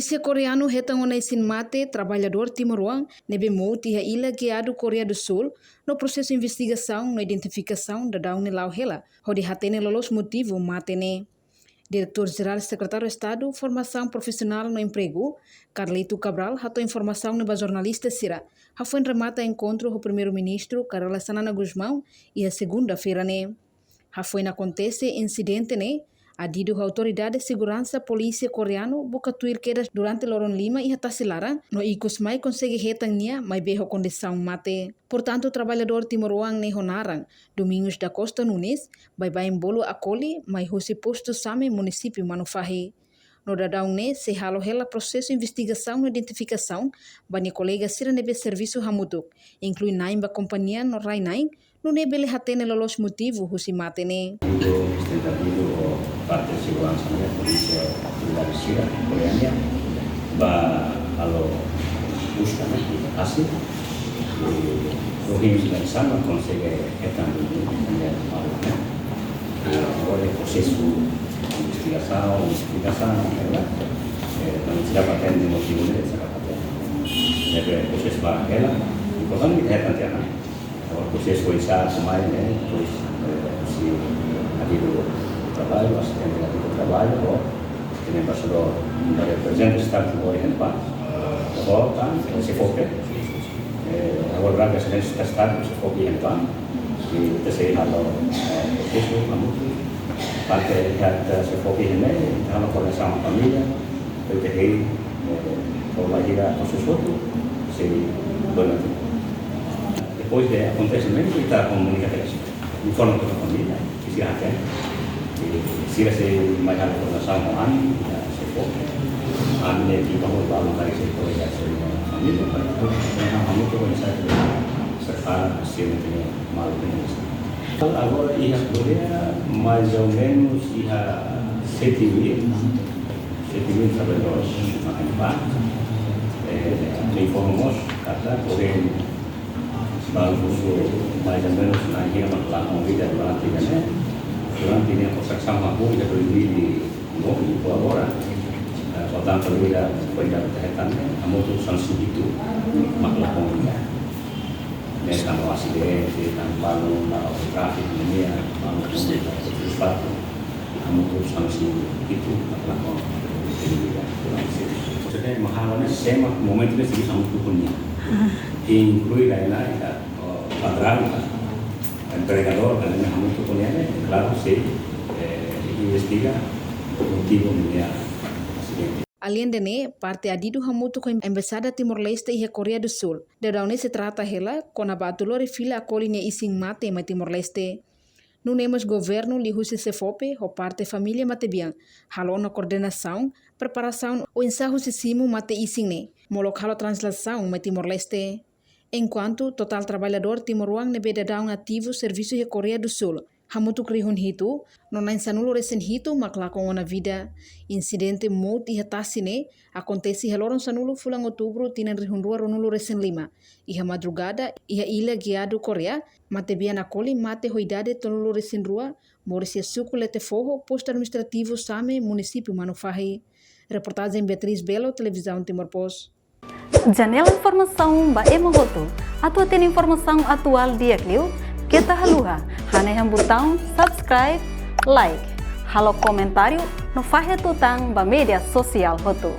Polícia coreano retangona isin mate trabalhador Timor-Leste nebe mouti ha ila guiado Coreia do Sul no processo de investigação na identificação da daun lau hela, hodi hatene lolos motivo mate ne. Diretor-Geral Secretário de Estado Formação Profissional no Emprego, Carlito Cabral, ratou informação neba jornalista Sira. Ha foi remata encontro com o primeiro-ministro Carola Sanana Guzmão e a segunda-feira ne. Ha foi acontece incidente ne. Adido a autoridade de segurança polícia coreano buka tuir quedas durante loron lima e hatasilara no ikos mai consegue retangnia mai berro condição mate. Portanto, o trabalhador Timor-Leste ne honarang Domingos da Costa Nunes vai embolo akoli mai husi posto same município Manufahi. No dadão ne se halo hela processo investigação e identificação bani colega sira nebe serviço hamutuk, inclui naimba companhia no Rainain no nebele hatene lolos motivo husi mate ne. Parte de segurança da polícia da China coreana va a lo busca así o ríos da sana consegue etando também agora o processo de investigação verdade não se dá para ter motivo de essa patente deve processo para ela e portanto é tanto o processo foi já mais né pois se havido trabalho, assistente de trabalho, ou tem embaixador da representante do Estado de Oriente, ou se foca, agora que se está se foca em Pan, e terceiro halo processo, parte que se foca em meio, halo conexão com a família, eu terei por lá ir com seus outros, se dona. Depois de acontecimento, está comunicação, informa com a família, que se atende. Sira se mai halo conexão com a se foca, a minha equipe vai lá se colega se família, para a muito conhecer se fala se tem mal bem. Agora ia Coreia mais ou menos ia 7.000 trabalhadores na parte, informamos cada Coreia mais ou menos na região da convida durante durante a construção da pública de 2009 e por agora, portanto, foi da a moto sansubitu maklakon nesta no acidente, tanto na tráfico, a moto sansubitu maklakon jadi mahalnya sema momento que se sama punya inclui lain-lain padrão empregador dan yang itu punya claro se investiga o motivo do acidente. Além de ne, parte adido hamuto com a Embaixada Timor-Leste e a Coreia do Sul. De onde se trata ela, com a batulore fila acolhe ising mate ma Timor-Leste. No nemos governo li husi se fope, o parte família mate bian, halo na coordenação, preparação o ensaio se simu mate ising ne, molok halo translação ma Timor-Leste. Enquanto total trabalhador Timor-Leste nebe dadang ativo serviço de Coreia do Sul. Hamutu krihun hitu, nonain sanulo resen hitu maklakon na vida. Incidente mout iha tasine, acontece haloron sanulo fulang outubro tinan rihun rua ronulo resen 5. Iha madrugada, iha ila guiado Coreia, mate bian akoli mate hoidade tonulo resen rua, morisia suku lete foho, posto administrativo Same, município Manufahi. Reportagem Beatriz Belo, Televisão Timor-Post. Janela informação ba emohoto. Atua tem informação atual dia kliu. Kita haluha. Haneham botão subscribe, like. Halo comentário no fahe tutang ba media sosial hoto.